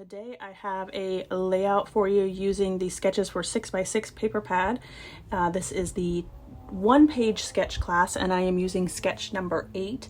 Today I have a layout for you using the Sketches for 6x6 paper pad. This is the one-page sketch class and I am using sketch number 8.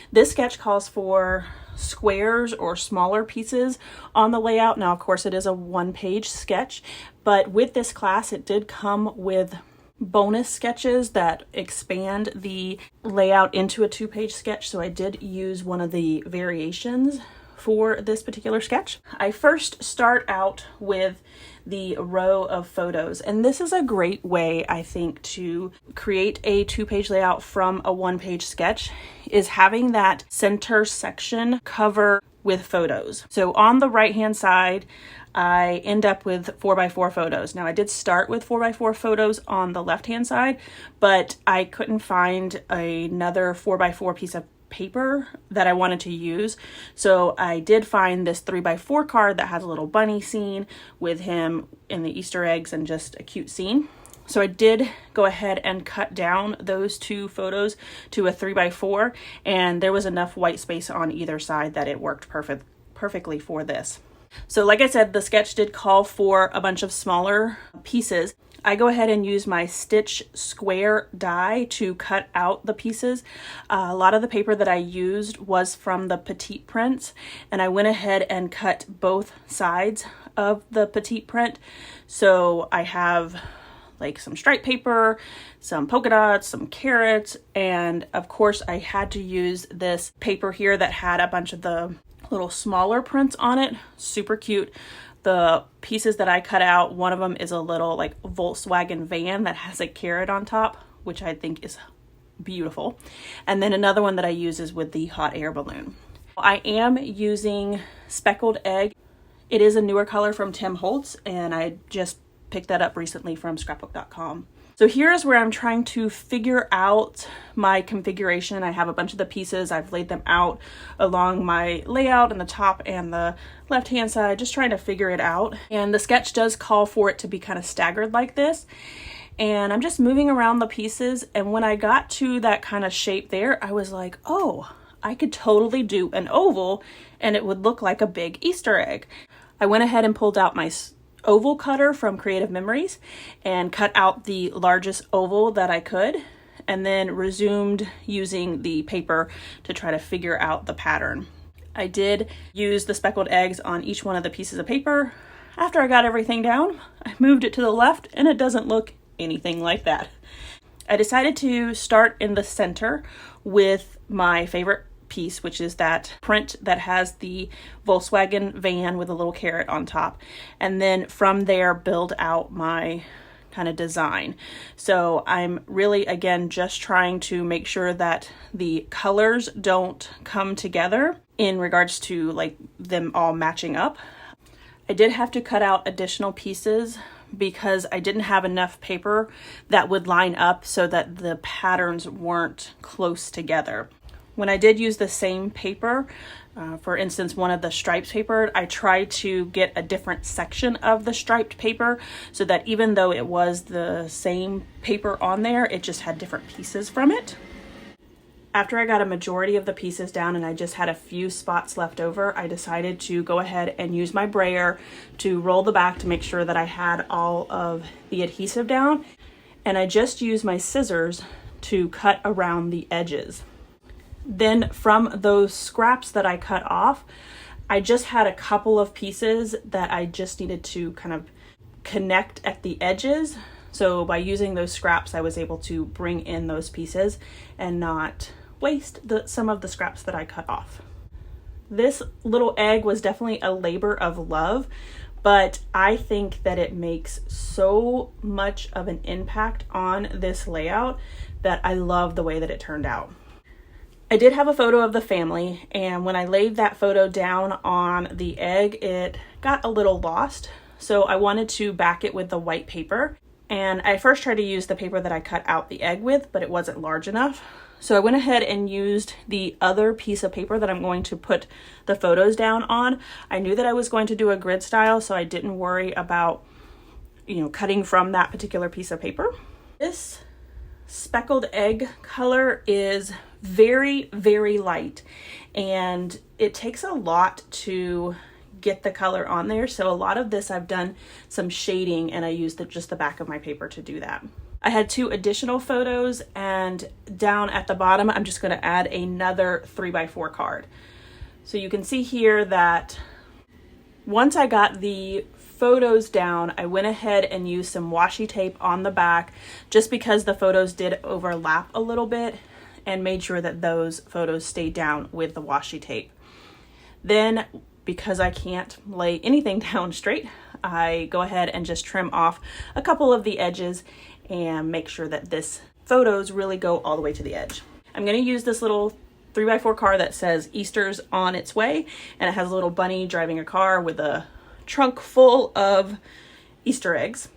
This sketch calls for squares or smaller pieces on the layout. Now of course it is a one-page sketch, but with this class it did come with bonus sketches that expand the layout into a 2-page sketch, so I did use one of the variations for this particular sketch. I first start out with the row of photos, and this is a great way, I think, to create a 2-page layout from a 1-page sketch, is having that center section cover with photos. So on the right hand side, I end up with 4x4 photos. Now I did start with 4x4 photos on the left hand side, but I couldn't find another 4x4 piece of paper that I wanted to use. So I did find this 3x4 card that has a little bunny scene with him in the Easter eggs and just a cute scene. So I did go ahead and cut down those 2 photos to a 3x4, and there was enough white space on either side that it worked perfectly for this. So like I said, the sketch did call for a bunch of smaller pieces. I go ahead and use my Stitch square die to cut out the pieces. A lot of the paper that I used was from the petite prints, and I went ahead and cut both sides of the petite print. So I have like some stripe paper, some polka dots, some carrots, and of course I had to use this paper here that had a bunch of the little smaller prints on it. Super cute. The pieces that I cut out, one of them is a little like Volkswagen van that has a carrot on top, which I think is beautiful. And then another one that I use is with the hot air balloon. I am using Speckled Egg. It is a newer color from Tim Holtz, and I just picked that up recently from scrapbook.com. So here's where I'm trying to figure out my configuration. I have a bunch of the pieces. I've laid them out along my layout in the top and the left hand side, just trying to figure it out. And the sketch does call for it to be kind of staggered like this. And I'm just moving around the pieces. And when I got to that kind of shape there, I was like, oh, I could totally do an oval and it would look like a big Easter egg. I went ahead and pulled out my oval cutter from Creative Memories and cut out the largest oval that I could, and then resumed using the paper to try to figure out the pattern. I did use the speckled eggs on each one of the pieces of paper. After I got everything down, I moved it to the left and it doesn't look anything like that. I decided to start in the center with my favorite piece, which is that print that has the Volkswagen van with a little carrot on top, and then from there build out my kind of design. So I'm really, again, just trying to make sure that the colors don't come together in regards to like them all matching up. I did have to cut out additional pieces because I didn't have enough paper that would line up so that the patterns weren't close together. When I did use the same paper, for instance, one of the stripes paper, I tried to get a different section of the striped paper so that even though it was the same paper on there, it just had different pieces from it. After I got a majority of the pieces down and I just had a few spots left over, I decided to go ahead and use my brayer to roll the back to make sure that I had all of the adhesive down. And I just used my scissors to cut around the edges. Then from those scraps that I cut off, I just had a couple of pieces that I just needed to kind of connect at the edges. So by using those scraps, I was able to bring in those pieces and not waste some of the scraps that I cut off. This little egg was definitely a labor of love, but I think that it makes so much of an impact on this layout that I love the way that it turned out. I did have a photo of the family, and when I laid that photo down on the egg, it got a little lost. So I wanted to back it with the white paper. And I first tried to use the paper that I cut out the egg with, but it wasn't large enough. So I went ahead and used the other piece of paper that I'm going to put the photos down on. I knew that I was going to do a grid style, so I didn't worry about, cutting from that particular piece of paper. This speckled egg color is very, very light, and it takes a lot to get the color on there. So a lot of this I've done some shading, and I used just the back of my paper to do that. I had 2 additional photos, and down at the bottom I'm just going to add another 3x4 card. So you can see here that once I got the photos down, I went ahead and used some washi tape on the back just because the photos did overlap a little bit, and made sure that those photos stayed down with the washi tape. Then, because I can't lay anything down straight, I go ahead and just trim off a couple of the edges and make sure that this photos really go all the way to the edge. I'm going to use this little 3x4 card that says Easter's on its way, and it has a little bunny driving a car with a trunk full of Easter eggs.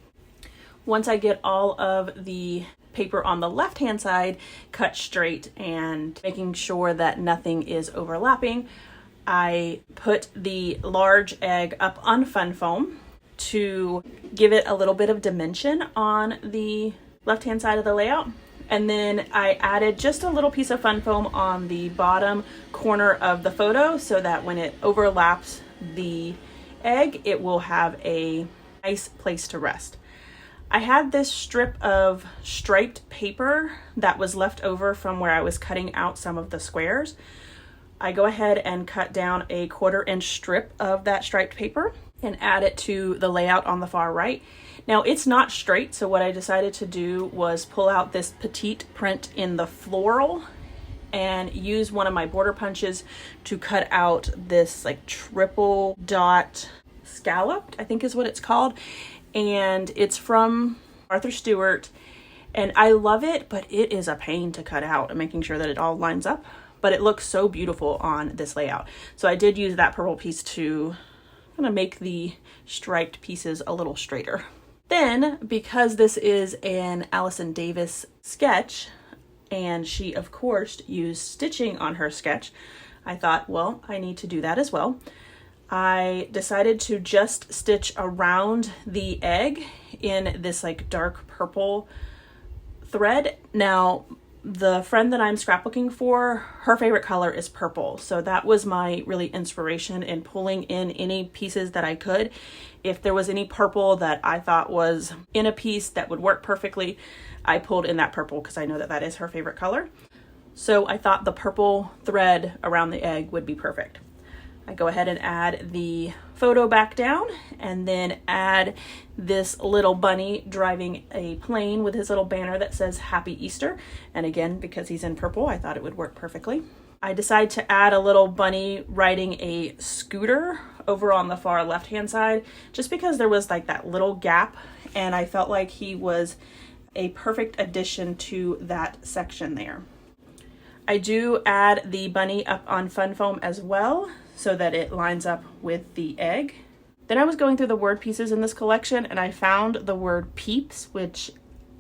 Once I get all of the paper on the left hand side cut straight and making sure that nothing is overlapping, I put the large egg up on fun foam to give it a little bit of dimension on the left hand side of the layout. And then I added just a little piece of fun foam on the bottom corner of the photo so that when it overlaps the egg, it will have a nice place to rest. I had this strip of striped paper that was left over from where I was cutting out some of the squares. I go ahead and cut down a 1/4 inch strip of that striped paper and add it to the layout on the far right. Now it's not straight, so what I decided to do was pull out this petite print in the floral and use one of my border punches to cut out this like triple dot scalloped, I think is what it's called. And it's from Arthur Stewart, and I love it, but it is a pain to cut out and making sure that it all lines up, but it looks so beautiful on this layout. So I did use that purple piece to kind of make the striped pieces a little straighter. Then, because this is an Allison Davis sketch, and she of course used stitching on her sketch, I thought, well, I need to do that as well. I decided to just stitch around the egg in this like dark purple thread. Now, the friend that I'm scrapbooking for, her favorite color is purple. So that was my really inspiration in pulling in any pieces that I could. If there was any purple that I thought was in a piece that would work perfectly, I pulled in that purple because I know that that is her favorite color. So I thought the purple thread around the egg would be perfect. I go ahead and add the photo back down, and then add this little bunny driving a plane with his little banner that says Happy Easter. And again, because he's in purple, I thought it would work perfectly. I decide to add a little bunny riding a scooter over on the far left hand side, just because there was like that little gap, and I felt like he was a perfect addition to that section there. I do add the bunny up on fun foam as well, so that it lines up with the egg. Then I was going through the word pieces in this collection, and I found the word Peeps, which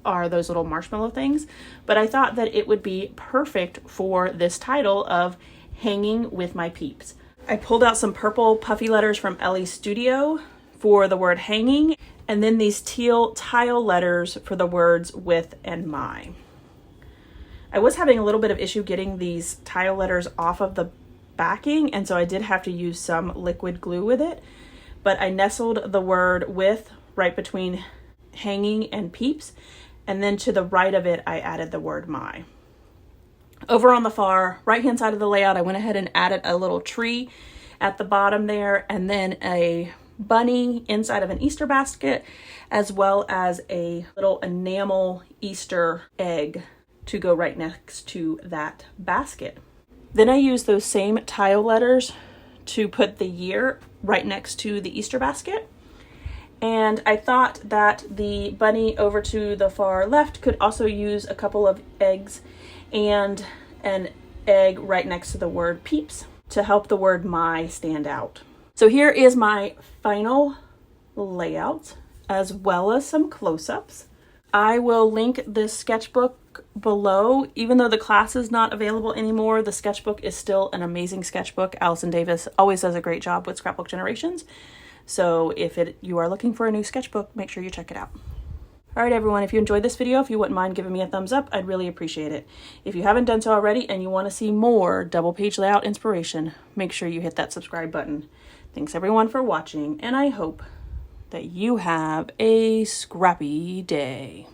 are those little marshmallow things, but I thought that it would be perfect for this title of Hanging with My Peeps. I pulled out some purple puffy letters from Ellie Studio for the word hanging, and then these teal tile letters for the words with and my. I was having a little bit of issue getting these tile letters off of the backing, and so I did have to use some liquid glue with it, but I nestled the word with right between hanging and Peeps, and then to the right of it I added the word my. Over on the far right hand side of the layout, I went ahead and added a little tree at the bottom there, and then a bunny inside of an Easter basket, as well as a little enamel Easter egg to go right next to that basket. Then I used those same tile letters to put the year right next to the Easter basket. And I thought that the bunny over to the far left could also use a couple of eggs and an egg right next to the word Peeps to help the word my stand out. So here is my final layout, as well as some close-ups. I will link this sketchbook below. Even though the class is not available anymore, the sketchbook is still an amazing sketchbook. Allison Davis always does a great job with Scrapbook Generations. So if you are looking for a new sketchbook, make sure you check it out. All right, everyone, if you enjoyed this video, if you wouldn't mind giving me a thumbs up, I'd really appreciate it. If you haven't done so already and you want to see more double page layout inspiration, make sure you hit that subscribe button. Thanks everyone for watching, and I hope that you have a scrappy day.